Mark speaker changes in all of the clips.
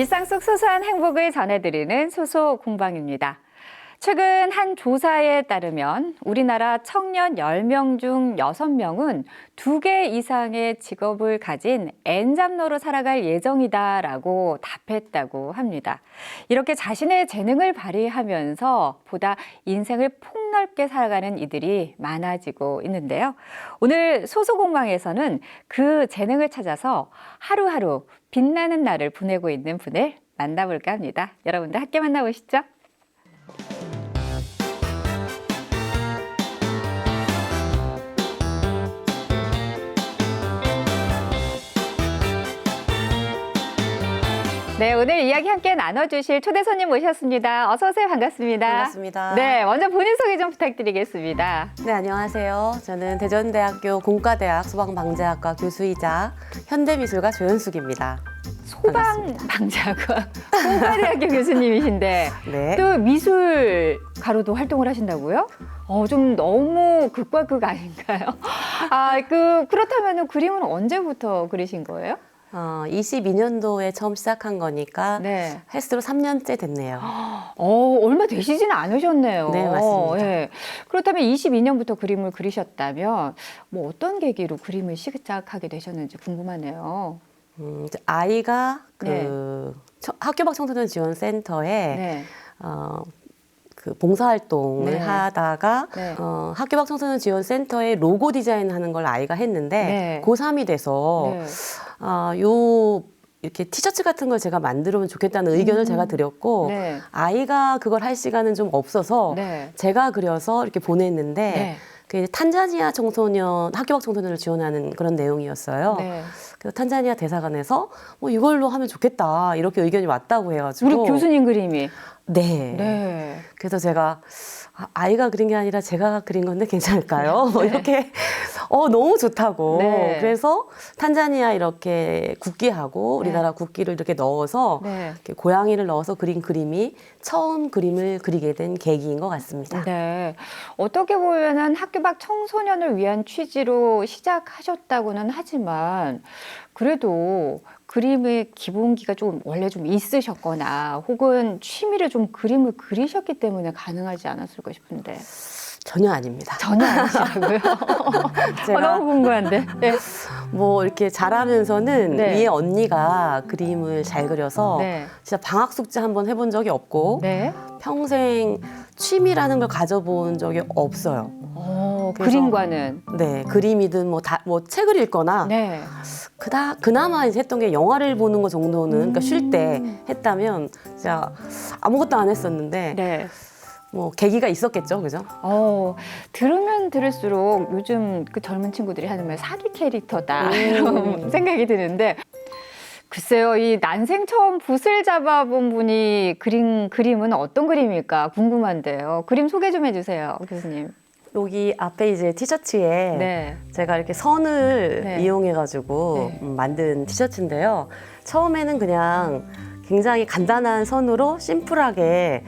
Speaker 1: 일상 속 소소한 행복을 전해드리는 소소공방입니다. 최근 한 조사에 따르면 우리나라 청년 10명 중 6명은 2개 이상의 직업을 가진 N잡러로 살아갈 예정이다라고 답했다고 합니다. 이렇게 자신의 재능을 발휘하면서 보다 인생을 폭넓게 살아가는 이들이 많아지고 있는데요. 오늘 소소공방에서는 그 재능을 찾아서 하루하루 빛나는 날을 보내고 있는 분을 만나볼까 합니다. 여러분들 함께 만나보시죠. 네, 오늘 이야기 함께 나눠주실 초대 손님 모셨습니다. 어서 오세요. 반갑습니다.
Speaker 2: 반갑습니다.
Speaker 1: 네, 먼저 본인 소개 좀 부탁드리겠습니다.
Speaker 2: 네, 안녕하세요. 저는 대전대학교 공과대학 소방방재학과 교수이자 현대미술가 조연숙입니다.
Speaker 1: 소방방재학과 공과대학교 교수님이신데
Speaker 2: 네.
Speaker 1: 또 미술가로도 활동을 하신다고요? 좀 너무 극과 극 아닌가요? 그렇다면 그림은 언제부터 그리신 거예요?
Speaker 2: 22년도에 처음 시작한 거니까
Speaker 1: 네.
Speaker 2: 횟수로 3년째 됐네요.
Speaker 1: 얼마 되시지는 않으셨네요.
Speaker 2: 네, 맞습니다.
Speaker 1: 예. 그렇다면 22년부터 그림을 그리셨다면 뭐 어떤 계기로 그림을 시작하게 되셨는지 궁금하네요.
Speaker 2: 아이가
Speaker 1: 네.
Speaker 2: 학교 밖 청소년 지원 센터에
Speaker 1: 네.
Speaker 2: 그 봉사활동을
Speaker 1: 네.
Speaker 2: 하다가
Speaker 1: 네.
Speaker 2: 학교 밖 청소년 지원 센터에 로고 디자인하는 걸 아이가 했는데
Speaker 1: 네.
Speaker 2: 고3이 돼서
Speaker 1: 네.
Speaker 2: 이렇게 티셔츠 같은 걸 제가 만들면 좋겠다는 의견을 제가 드렸고
Speaker 1: 네.
Speaker 2: 아이가 그걸 할 시간은 좀 없어서
Speaker 1: 네.
Speaker 2: 제가 그려서 이렇게 보냈는데
Speaker 1: 네.
Speaker 2: 그 탄자니아 청소년 학교 밖 청소년을 지원하는 그런 내용이었어요.
Speaker 1: 네.
Speaker 2: 그래서 탄자니아 대사관에서 이걸로 하면 좋겠다 이렇게 의견이 왔다고 해가지고
Speaker 1: 우리 교수님 그림이.
Speaker 2: 네.
Speaker 1: 네.
Speaker 2: 그래서 제가 아이가 그린 게 아니라 제가 그린 건데 괜찮을까요?
Speaker 1: 네.
Speaker 2: 이렇게 너무 좋다고.
Speaker 1: 네.
Speaker 2: 그래서 탄자니아 이렇게 국기하고 우리나라 국기를 이렇게 넣어서
Speaker 1: 네.
Speaker 2: 이렇게 고양이를 넣어서 그린 그림이 처음 그림을 그리게 된 계기인 것 같습니다.
Speaker 1: 네. 어떻게 보면은 학교 밖 청소년을 위한 취지로 시작하셨다고는 하지만 그래도 그림의 기본기가 원래 좀 있으셨거나 혹은 취미를 좀 그림을 그리셨기 때문에 가능하지 않았을까 싶은데.
Speaker 2: 전혀 아닙니다.
Speaker 1: 전혀 아니시라고요?
Speaker 2: 제가
Speaker 1: 너무 궁금한데. 네.
Speaker 2: 이렇게 자라면서는
Speaker 1: 네.
Speaker 2: 위에 언니가 그림을 잘 그려서
Speaker 1: 네.
Speaker 2: 진짜 방학 숙제 한번 해본 적이 없고
Speaker 1: 네.
Speaker 2: 평생 취미라는 걸 가져본 적이 없어요. 그래서-
Speaker 1: 그림과는.
Speaker 2: 네, 그림이든 뭐 책을 읽거나
Speaker 1: 네.
Speaker 2: 그나마 이제 했던 게 영화를 보는 거 정도는 그러니까 쉴 때 했다면 진짜 아무것도 안 했었는데
Speaker 1: 네.
Speaker 2: 뭐 계기가 있었겠죠, 그죠?
Speaker 1: 들으면 들을수록 요즘 그 젊은 친구들이 하는 말 사기 캐릭터다 이런 생각이 드는데 글쎄요, 이 난생 처음 붓을 잡아본 분이 그린 그림은 어떤 그림일까 궁금한데요. 그림 소개 좀 해주세요, 교수님.
Speaker 2: 여기 앞에 이제 티셔츠에
Speaker 1: 네.
Speaker 2: 제가 이렇게 선을
Speaker 1: 네.
Speaker 2: 이용해가지고
Speaker 1: 네.
Speaker 2: 만든 티셔츠인데요. 처음에는 그냥 굉장히 간단한 선으로 심플하게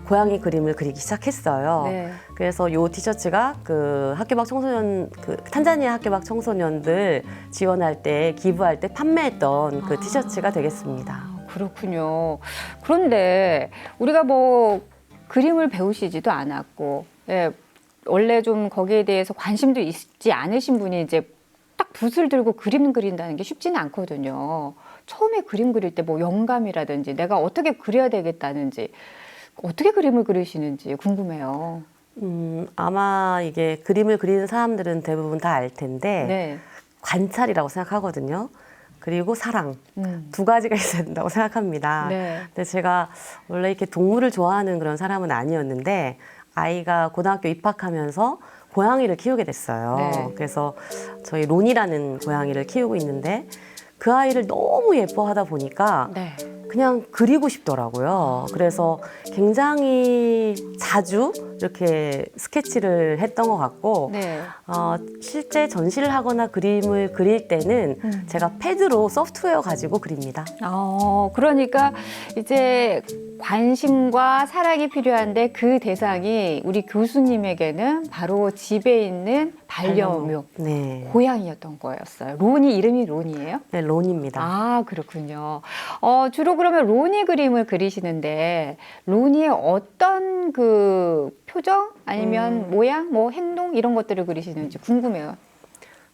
Speaker 2: 고양이 그림을 그리기 시작했어요.
Speaker 1: 네.
Speaker 2: 그래서 이 티셔츠가 그 학교 밖 청소년, 탄자니아 학교 밖 청소년들 지원할 때 기부할 때 판매했던 그 티셔츠가 되겠습니다.
Speaker 1: 그렇군요. 그런데 우리가 뭐 그림을 배우시지도 않았고, 예, 원래 좀 거기에 대해서 관심도 있지 않으신 분이 이제 딱 붓을 들고 그림 그린다는 게 쉽지는 않거든요. 처음에 그림 그릴 때 뭐 영감이라든지 내가 어떻게 그려야 되겠다는지 어떻게 그림을 그리시는지 궁금해요.
Speaker 2: 아마 이게 그림을 그리는 사람들은 대부분 다 알 텐데
Speaker 1: 네.
Speaker 2: 관찰이라고 생각하거든요. 그리고 사랑 두 가지가 있어야 된다고 생각합니다.
Speaker 1: 네.
Speaker 2: 근데 제가 원래 이렇게 동물을 좋아하는 그런 사람은 아니었는데 아이가 고등학교 입학하면서 고양이를 키우게 됐어요.
Speaker 1: 네.
Speaker 2: 그래서 저희 론이라는 고양이를 키우고 있는데 그 아이를 너무 예뻐하다 보니까
Speaker 1: 네.
Speaker 2: 그냥 그리고 싶더라고요. 그래서 굉장히 자주 이렇게 스케치를 했던 것 같고
Speaker 1: 네.
Speaker 2: 실제 전시를 하거나 그림을 그릴 때는 제가 패드로 소프트웨어 가지고 그립니다.
Speaker 1: 그러니까 이제 관심과 사랑이 필요한데 그 대상이 우리 교수님에게는 바로 집에 있는 반려묘,
Speaker 2: 네.
Speaker 1: 고양이였던 거였어요. 로니, 이름이 로니예요?
Speaker 2: 네, 론입니다.
Speaker 1: 아, 그렇군요. 주로 그러면 로니 그림을 그리시는데 로니의 어떤 그 표정 아니면 모양, 뭐 행동 이런 것들을 그리시는지 궁금해요.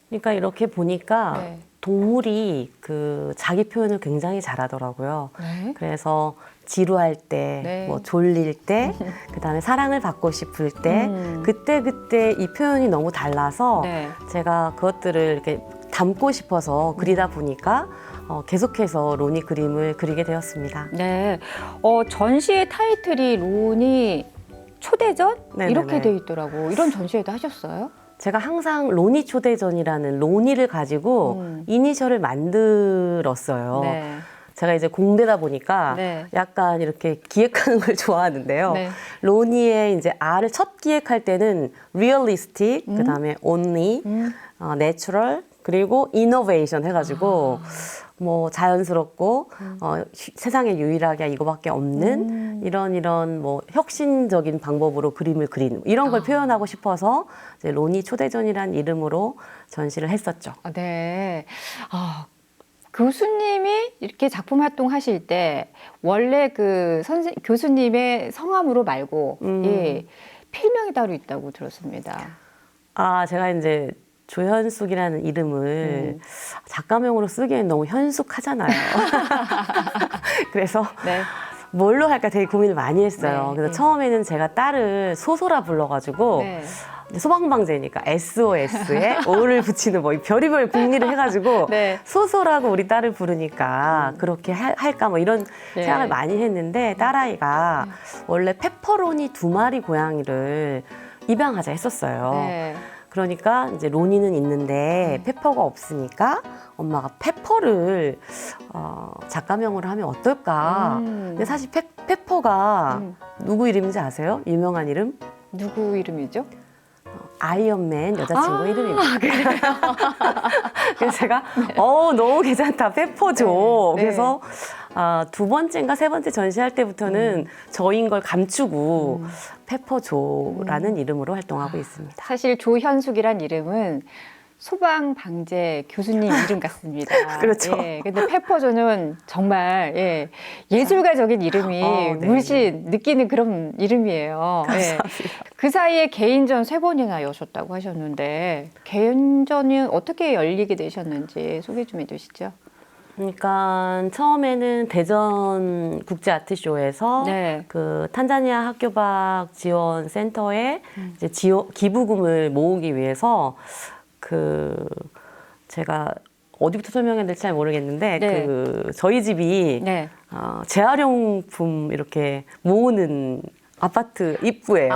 Speaker 2: 그러니까 이렇게 보니까
Speaker 1: 네.
Speaker 2: 동물이 그 자기 표현을 굉장히 잘하더라고요.
Speaker 1: 네.
Speaker 2: 그래서 지루할 때,
Speaker 1: 네.
Speaker 2: 뭐 졸릴 때, 그다음에 사랑을 받고 싶을 때, 그때 이 표현이 너무 달라서
Speaker 1: 네.
Speaker 2: 제가 그것들을 이렇게 담고 싶어서 그리다 보니까 계속해서 로니 그림을 그리게 되었습니다.
Speaker 1: 네. 전시의 타이틀이 로니 초대전?
Speaker 2: 네네네.
Speaker 1: 이렇게 돼 있더라고. 이런 전시회도 하셨어요?
Speaker 2: 제가 항상 로니 초대전이라는 로니를 가지고 이니셜을 만들었어요.
Speaker 1: 네.
Speaker 2: 제가 이제 공대다 보니까
Speaker 1: 네.
Speaker 2: 약간 이렇게 기획하는 걸 좋아하는데요.
Speaker 1: 네.
Speaker 2: 로니의 이제 R을 첫 기획할 때는 realistic, 그다음에 only, natural, 그리고 innovation 해가지고 뭐 자연스럽고 세상에 유일하게 이거밖에 없는 이런 뭐 혁신적인 방법으로 그림을 그리는 이런 걸 표현하고 싶어서 이제 로니 초대전이라는 이름으로 전시를 했었죠.
Speaker 1: 네. 교수님이 이렇게 작품 활동하실 때 원래 그 교수님의 성함으로 말고 예, 필명이 따로 있다고 들었습니다.
Speaker 2: 제가 이제 조현숙이라는 이름을 작가명으로 쓰기엔 너무 현숙하잖아요. 그래서
Speaker 1: 네.
Speaker 2: 뭘로 할까 되게 고민을 많이 했어요.
Speaker 1: 네,
Speaker 2: 그래서
Speaker 1: 네.
Speaker 2: 처음에는 제가 딸을 소소라 불러가지고
Speaker 1: 네.
Speaker 2: 소방방제니까 SOS에 O를 붙이는 뭐 별의별 궁리를 해가지고
Speaker 1: 네.
Speaker 2: 소소라고 우리 딸을 부르니까 그렇게 할까 뭐 이런
Speaker 1: 네.
Speaker 2: 생각을 많이 했는데 딸아이가 원래 페퍼로니 2마리 고양이를 입양하자 했었어요.
Speaker 1: 네.
Speaker 2: 그러니까 이제 로니는 있는데 페퍼가 없으니까 엄마가 페퍼를 작가명으로 하면 어떨까. 근데 사실 페퍼가 누구 이름인지 아세요? 유명한 이름?
Speaker 1: 누구 이름이죠?
Speaker 2: 아이언맨 여자친구 이름입니다. 그래서 제가 너무 괜찮다. 페퍼죠.
Speaker 1: 네.
Speaker 2: 그래서 두 번째인가 세 번째 전시할 때부터는 저인 걸 감추고 페퍼조라는 이름으로 활동하고 있습니다.
Speaker 1: 사실 조현숙이란 이름은 소방방재 교수님 이름 같습니다.
Speaker 2: 그렇죠.
Speaker 1: 예, 근데 페퍼조는 정말 예술가적인 이름이
Speaker 2: 네.
Speaker 1: 물씬 느끼는 그런 이름이에요. 예.
Speaker 2: 감사합니다.
Speaker 1: 그 사이에 개인전 3번이나 여셨다고 하셨는데 개인전이 어떻게 열리게 되셨는지 소개 좀 해주시죠.
Speaker 2: 그러니까 처음에는 대전 국제 아트쇼에서
Speaker 1: 네.
Speaker 2: 그 탄자니아 학교박 지원 센터에 이제 기부금을 모으기 위해서 제가 어디부터 설명해야 될지 잘 모르겠는데
Speaker 1: 네.
Speaker 2: 저희 집이
Speaker 1: 네.
Speaker 2: 재활용품 이렇게 모으는 아파트 입구예요.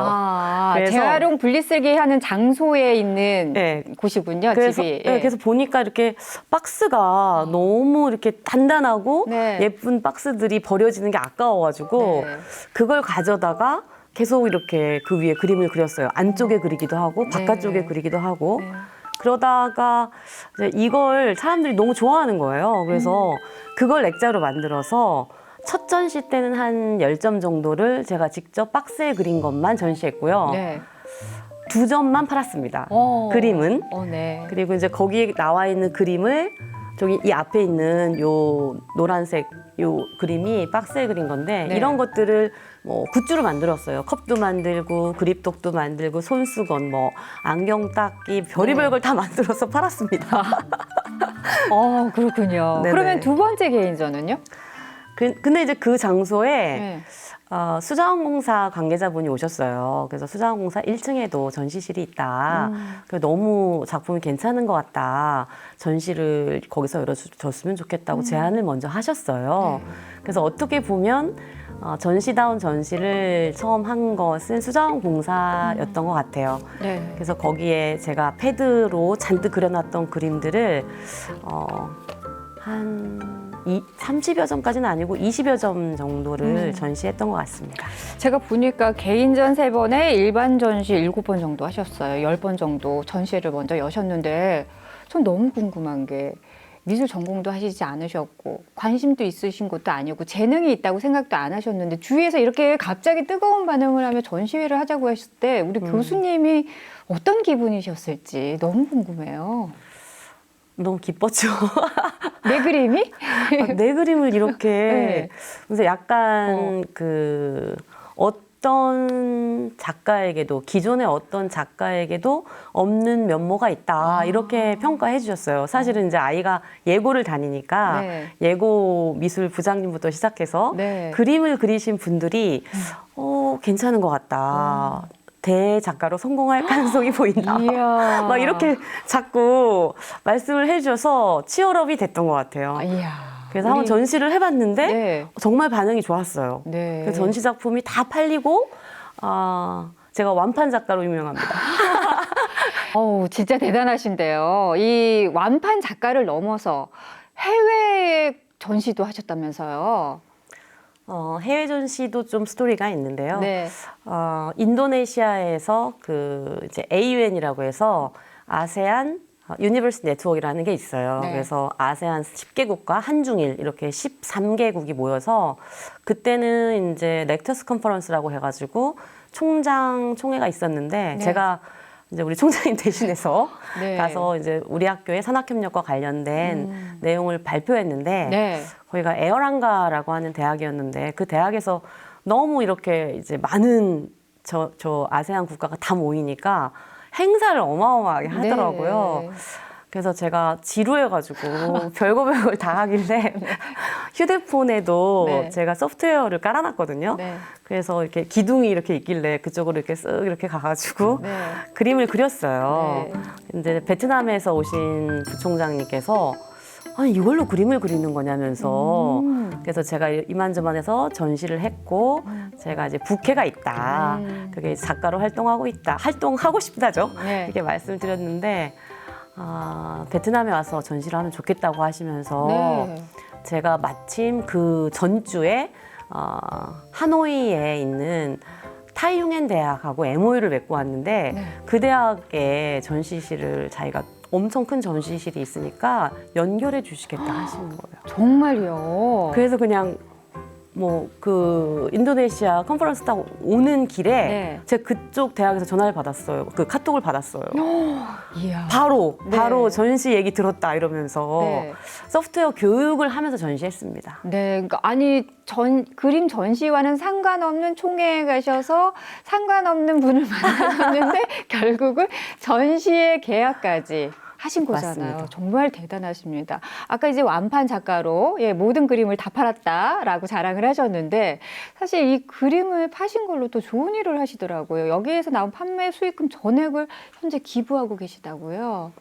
Speaker 2: 그래서-
Speaker 1: 재활용 분리쓰기 하는 장소에 있는
Speaker 2: 네.
Speaker 1: 곳이군요,
Speaker 2: 그래서,
Speaker 1: 집이.
Speaker 2: 네, 그래서 보니까 이렇게 박스가 너무 이렇게 단단하고
Speaker 1: 네.
Speaker 2: 예쁜 박스들이 버려지는 게 아까워가지고
Speaker 1: 네.
Speaker 2: 그걸 가져다가 계속 이렇게 그 위에 그림을 그렸어요. 안쪽에 그리기도 하고 바깥쪽에
Speaker 1: 네.
Speaker 2: 그리기도 하고
Speaker 1: 네.
Speaker 2: 그러다가 이제 이걸 사람들이 너무 좋아하는 거예요. 그래서 그걸 액자로 만들어서 첫 전시 때는 한 10점 정도를 제가 직접 박스에 그린 것만 전시했고요.
Speaker 1: 네.
Speaker 2: 2점만 팔았습니다. 그림은.
Speaker 1: 네.
Speaker 2: 그리고 이제 거기에 나와 있는 그림을 저기 이 앞에 있는 요 노란색 요 그림이 박스에 그린 건데
Speaker 1: 네.
Speaker 2: 이런 것들을 뭐 굿즈로 만들었어요. 컵도 만들고 그립독도 만들고 손수건 뭐 안경 닦기 별의별
Speaker 1: 네.
Speaker 2: 걸 다 만들어서 팔았습니다.
Speaker 1: 그렇군요.
Speaker 2: 네네.
Speaker 1: 그러면 두 번째 개인전은요?
Speaker 2: 근데 이제 그 장소에
Speaker 1: 네.
Speaker 2: 수자원공사 관계자분이 오셨어요. 그래서 수자원공사 1층에도 전시실이 있다. 그래서 너무 작품이 괜찮은 것 같다. 전시를 거기서 열어줬으면 좋겠다고 제안을 먼저 하셨어요. 그래서 어떻게 보면 전시다운 전시를 처음 한 것은 수자원공사였던 것 같아요.
Speaker 1: 네.
Speaker 2: 그래서 거기에 제가 패드로 잔뜩 그려놨던 그림들을 한 30여 점까지는 아니고 20여 점 정도를 전시했던 것 같습니다.
Speaker 1: 제가 보니까 개인전 3번에 일반 전시 7번 정도 하셨어요. 10번 정도 전시회를 먼저 여셨는데 전 너무 궁금한 게 미술 전공도 하시지 않으셨고 관심도 있으신 것도 아니고 재능이 있다고 생각도 안 하셨는데 주위에서 이렇게 갑자기 뜨거운 반응을 하며 전시회를 하자고 하실 때 우리 교수님이 어떤 기분이셨을지 너무 궁금해요.
Speaker 2: 너무 기뻤죠.
Speaker 1: 내 그림이?
Speaker 2: 내 그림을 이렇게
Speaker 1: 네.
Speaker 2: 그래서 약간 그 어떤 작가에게도 기존의 어떤 작가에게도 없는 면모가 있다 이렇게 평가해 주셨어요. 사실은 이제 아이가 예고를 다니니까
Speaker 1: 네.
Speaker 2: 예고 미술 부장님부터 시작해서
Speaker 1: 네.
Speaker 2: 그림을 그리신 분들이 괜찮은 것 같다. 대작가로 성공할 가능성이 보인다.
Speaker 1: 이야.
Speaker 2: 막 이렇게 자꾸 말씀을 해주셔서 치열업이 됐던 것 같아요.
Speaker 1: 이야.
Speaker 2: 그래서 한번 전시를 해봤는데
Speaker 1: 네.
Speaker 2: 정말 반응이 좋았어요.
Speaker 1: 네.
Speaker 2: 그 전시 작품이 다 팔리고 제가 완판 작가로 유명합니다.
Speaker 1: 어우, 진짜 대단하신데요. 이 완판 작가를 넘어서 해외 전시도 하셨다면서요.
Speaker 2: 해외 전시도 좀 스토리가 있는데요.
Speaker 1: 네.
Speaker 2: 인도네시아에서 그 이제 AUN이라고 해서 아세안 유니버시티 네트워크라는 게 있어요.
Speaker 1: 네.
Speaker 2: 그래서 아세안 10개국과 한중일 이렇게 13개국이 모여서 그때는 이제 렉터스 컨퍼런스라고 해가지고 총회가 있었는데
Speaker 1: 네.
Speaker 2: 제가 이제 우리 총장님 대신해서
Speaker 1: 네.
Speaker 2: 가서 이제 우리 학교의 산학협력과 관련된 내용을 발표했는데
Speaker 1: 네.
Speaker 2: 거기가 에어랑가라고 하는 대학이었는데 그 대학에서 너무 이렇게 이제 많은 저 아세안 국가가 다 모이니까 행사를 어마어마하게 하더라고요.
Speaker 1: 네.
Speaker 2: 그래서 제가 지루해가지고 별걸 다 하길래 휴대폰에도
Speaker 1: 네.
Speaker 2: 제가 소프트웨어를 깔아놨거든요.
Speaker 1: 네.
Speaker 2: 그래서 이렇게 기둥이 이렇게 있길래 그쪽으로 이렇게 쓱 이렇게 가가지고
Speaker 1: 네.
Speaker 2: 그림을 그렸어요.
Speaker 1: 네.
Speaker 2: 이제 베트남에서 오신 부총장님께서 아니 이걸로 그림을 그리는 거냐면서 그래서 제가 이만저만해서 전시를 했고 제가 이제 부캐가 있다. 그게 작가로 활동하고 있다. 활동하고 싶다죠.
Speaker 1: 네.
Speaker 2: 이렇게 말씀드렸는데 베트남에 와서 전시를 하면 좋겠다고 하시면서
Speaker 1: 네.
Speaker 2: 제가 마침 그 전주에 하노이에 있는 타이융엔 대학하고 MOU를 맺고 왔는데
Speaker 1: 네.
Speaker 2: 그 대학에 전시실을 자기가 엄청 큰 전시실이 있으니까 연결해 주시겠다 하시는 거예요.
Speaker 1: 정말요.
Speaker 2: 그래서 그냥 뭐 그 인도네시아 컨퍼런스 딱 오는 길에
Speaker 1: 네.
Speaker 2: 제가 그쪽 대학에서 전화를 받았어요. 그 카톡을 받았어요.
Speaker 1: 이야.
Speaker 2: 바로
Speaker 1: 네.
Speaker 2: 전시 얘기 들었다 이러면서
Speaker 1: 네.
Speaker 2: 소프트웨어 교육을 하면서 전시했습니다.
Speaker 1: 네, 그러니까 아니 그림 전시와는 상관없는 총회에 가셔서 상관없는 분을 만나셨는데 결국은 전시의 계약까지 하신 거잖아요.
Speaker 2: 맞습니다.
Speaker 1: 정말 대단하십니다. 아까 이제 완판 작가로 모든 그림을 다 팔았다라고 자랑을 하셨는데 사실 이 그림을 파신 걸로 또 좋은 일을 하시더라고요. 여기에서 나온 판매 수익금 전액을 현재 기부하고 계시다고요.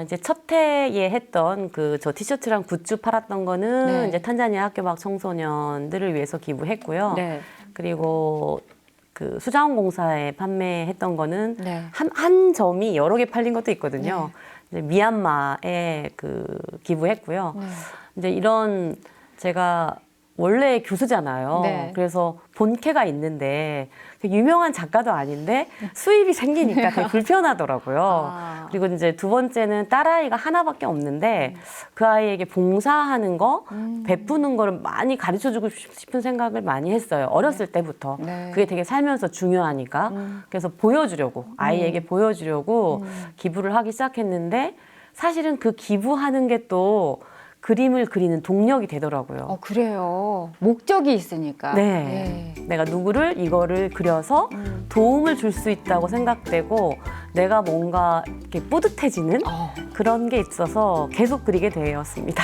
Speaker 2: 이제 첫 해에 했던 그 저 티셔츠랑 굿즈 팔았던 거는
Speaker 1: 네.
Speaker 2: 이제 탄자니아 학교 밖 청소년들을 위해서 기부했고요.
Speaker 1: 네.
Speaker 2: 그리고 그 수자원공사에 판매했던 거는
Speaker 1: 네.
Speaker 2: 한 점이 여러 개 팔린 것도 있거든요. 이제 미얀마에 그 기부했고요.
Speaker 1: 네.
Speaker 2: 이제 이런 제가 원래 교수잖아요.
Speaker 1: 네.
Speaker 2: 그래서 본캐가 있는데 유명한 작가도 아닌데 수입이 생기니까 되게 불편하더라고요. 그리고 이제 두 번째는 딸아이가 하나밖에 없는데 그 아이에게 봉사하는 거, 베푸는 거를 많이 가르쳐주고 싶은 생각을 많이 했어요. 어렸을 때부터.
Speaker 1: 네.
Speaker 2: 그게 되게 살면서 중요하니까. 그래서 보여주려고, 아이에게 보여주려고 기부를 하기 시작했는데 사실은 그 기부하는 게 또 그림을 그리는 동력이 되더라고요.
Speaker 1: 그래요. 목적이 있으니까.
Speaker 2: 네. 내가 누구를 이거를 그려서 도움을 줄 수 있다고 생각되고 내가 뭔가 이렇게 뿌듯해지는 그런 게 있어서 계속 그리게 되었습니다.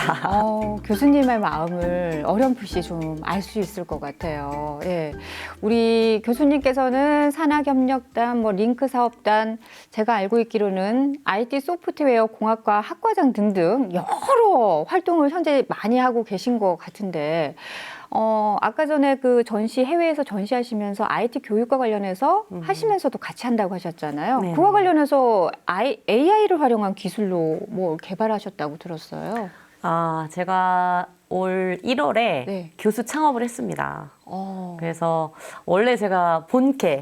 Speaker 1: 교수님의 마음을 어렴풋이 좀 알 수 있을 것 같아요. 예. 우리 교수님께서는 산학협력단, 링크 사업단, 제가 알고 있기로는 IT 소프트웨어 공학과 학과장 등등 여러 활동을 현재 많이 하고 계신 것 같은데, 아까 전에 그 해외에서 전시하시면서 IT 교육과 관련해서 하시면서도 같이 한다고 하셨잖아요.
Speaker 2: 네네.
Speaker 1: 그와 관련해서 AI를 활용한 기술로 뭐 개발하셨다고 들었어요.
Speaker 2: 제가 올 1월에
Speaker 1: 네.
Speaker 2: 교수 창업을 했습니다. 그래서 원래 제가 본캐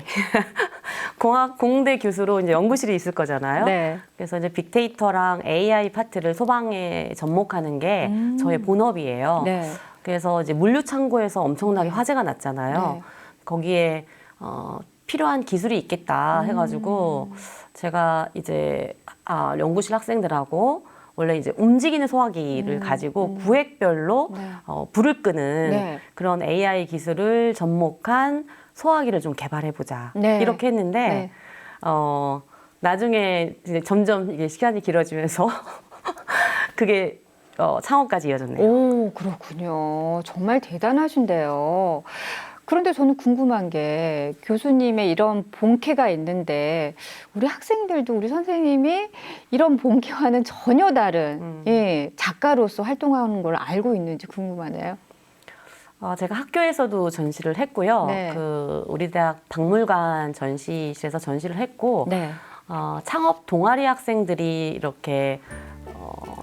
Speaker 2: 공대 교수로 이제 연구실이 있을 거잖아요.
Speaker 1: 네.
Speaker 2: 그래서 이제 빅데이터랑 AI 파트를 소방에 접목하는 게 저의 본업이에요.
Speaker 1: 네.
Speaker 2: 그래서 이제 물류 창고에서 엄청나게 화재가 났잖아요.
Speaker 1: 네.
Speaker 2: 거기에 필요한 기술이 있겠다 해가지고 제가 이제 연구실 학생들하고 원래 이제 움직이는 소화기를 가지고 구획별로
Speaker 1: 네.
Speaker 2: 불을 끄는
Speaker 1: 네.
Speaker 2: 그런 AI 기술을 접목한 소화기를 좀 개발해보자
Speaker 1: 네.
Speaker 2: 이렇게 했는데
Speaker 1: 네.
Speaker 2: 나중에 이제 점점 이게 시간이 길어지면서 그게 창업까지 이어졌네요.
Speaker 1: 오, 그렇군요. 정말 대단하신데요. 그런데 저는 궁금한 게 교수님의 이런 본캐가 있는데 우리 학생들도 우리 선생님이 이런 본캐와는 전혀 다른 예, 작가로서 활동하는 걸 알고 있는지 궁금하네요.
Speaker 2: 제가 학교에서도 전시를 했고요.
Speaker 1: 네.
Speaker 2: 우리 대학 박물관 전시실에서 전시를 했고
Speaker 1: 네.
Speaker 2: 창업 동아리 학생들이 이렇게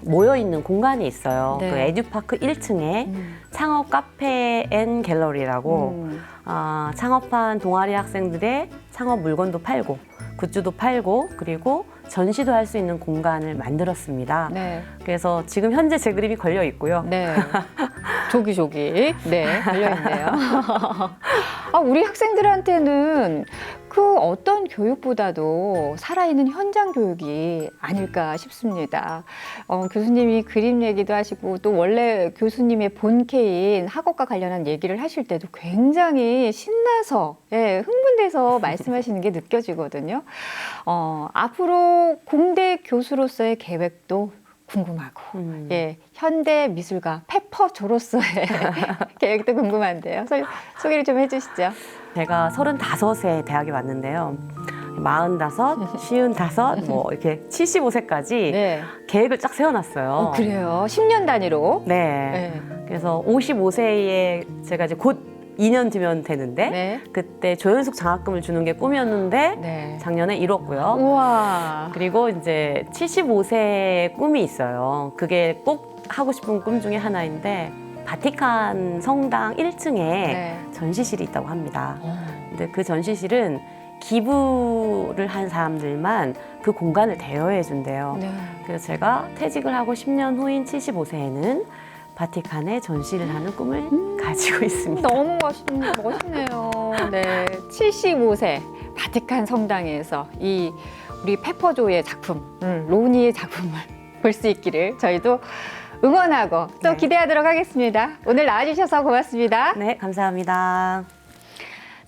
Speaker 2: 모여 있는 공간이 있어요.
Speaker 1: 네.
Speaker 2: 그 에듀파크 1층에 창업 카페 앤 갤러리라고 창업한 동아리 학생들의 창업 물건도 팔고 굿즈도 팔고 그리고 전시도 할 수 있는 공간을 만들었습니다.
Speaker 1: 네.
Speaker 2: 그래서 지금 현재 제 그림이 걸려 있고요.
Speaker 1: 네. 조기조기. 네, 걸려있네요. 우리 학생들한테는 그 어떤 교육보다도 살아있는 현장 교육이 아닐까 싶습니다. 교수님이 그림 얘기도 하시고 또 원래 교수님의 본캐인 학업과 관련한 얘기를 하실 때도 굉장히 신나서, 예, 흥분돼서 말씀하시는 게 느껴지거든요. 앞으로 공대 교수로서의 계획도 궁금하고, 예, 현대 미술가 페퍼조로서의 계획도 궁금한데요. 소개를 좀 해주시죠.
Speaker 2: 제가 35세 대학에 왔는데요. 45, 55, 뭐 이렇게 75세까지
Speaker 1: 네.
Speaker 2: 계획을 쫙 세워놨어요.
Speaker 1: 그래요. 10년 단위로.
Speaker 2: 네.
Speaker 1: 네.
Speaker 2: 그래서 55세에 제가 이제 곧 2년 뒤면 되는데
Speaker 1: 네.
Speaker 2: 그때 조연숙 장학금을 주는 게 꿈이었는데
Speaker 1: 네.
Speaker 2: 작년에 이뤘고요.
Speaker 1: 우와.
Speaker 2: 그리고 이제 75세의 꿈이 있어요. 그게 꼭 하고 싶은 꿈 중에 하나인데 바티칸 성당 1층에
Speaker 1: 네.
Speaker 2: 전시실이 있다고 합니다. 근데 그 전시실은 기부를 한 사람들만 그 공간을 대여해 준대요.
Speaker 1: 네.
Speaker 2: 그래서 제가 퇴직을 하고 10년 후인 75세에는 바티칸에 전시를 하는 꿈을 가지고 있습니다.
Speaker 1: 너무 멋있네요. 네. 75세 바티칸 성당에서 우리 페퍼조의 작품, 로니의 작품을 볼 수 있기를 저희도 응원하고 또
Speaker 2: 네.
Speaker 1: 기대하도록 하겠습니다. 오늘 나와주셔서 고맙습니다.
Speaker 2: 네, 감사합니다.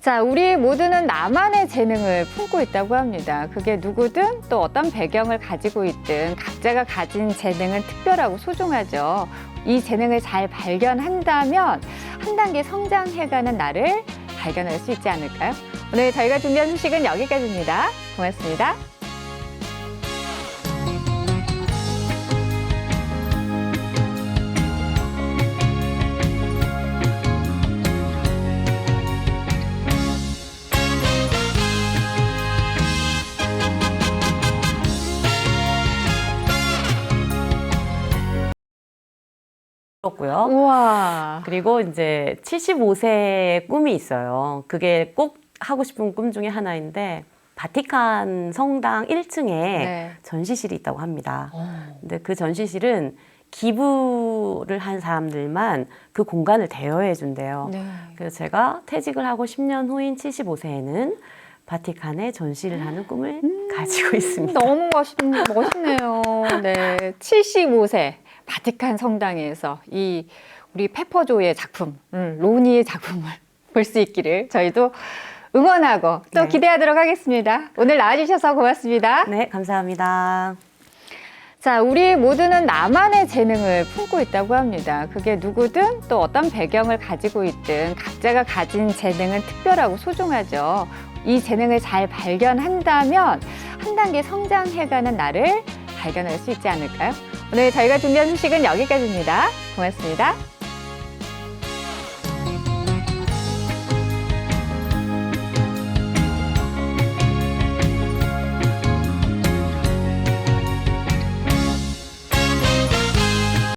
Speaker 1: 자, 우리 모두는 나만의 재능을 품고 있다고 합니다. 그게 누구든 또 어떤 배경을 가지고 있든 각자가 가진 재능은 특별하고 소중하죠. 이 재능을 잘 발견한다면 한 단계 성장해가는 나를 발견할 수 있지 않을까요? 오늘 저희가 준비한 소식은 여기까지입니다. 고맙습니다.
Speaker 2: 고요.
Speaker 1: 우와.
Speaker 2: 그리고 이제 75세의 꿈이 있어요. 그게 꼭 하고 싶은 꿈 중에 하나인데 바티칸 성당 1층에
Speaker 1: 네.
Speaker 2: 전시실이 있다고 합니다. 근데 그 전시실은 기부를 한 사람들만 그 공간을 대여해 준대요.
Speaker 1: 네.
Speaker 2: 그래서 제가 퇴직을 하고 10년 후인 75세에는 바티칸에 전시를 하는 꿈을 가지고 있습니다.
Speaker 1: 너무 멋있네요. 네. 75세 바티칸 성당에서 우리 페퍼조의 작품, 로니의 작품을 볼 수 있기를 저희도 응원하고 또
Speaker 2: 네.
Speaker 1: 기대하도록 하겠습니다. 오늘 나와주셔서 고맙습니다.
Speaker 2: 네, 감사합니다.
Speaker 1: 자, 우리 모두는 나만의 재능을 품고 있다고 합니다. 그게 누구든 또 어떤 배경을 가지고 있든 각자가 가진 재능은 특별하고 소중하죠. 이 재능을 잘 발견한다면 한 단계 성장해가는 나를 발견할 수 있지 않을까요? 오늘 저희가 준비한 소식은 여기까지입니다. 고맙습니다.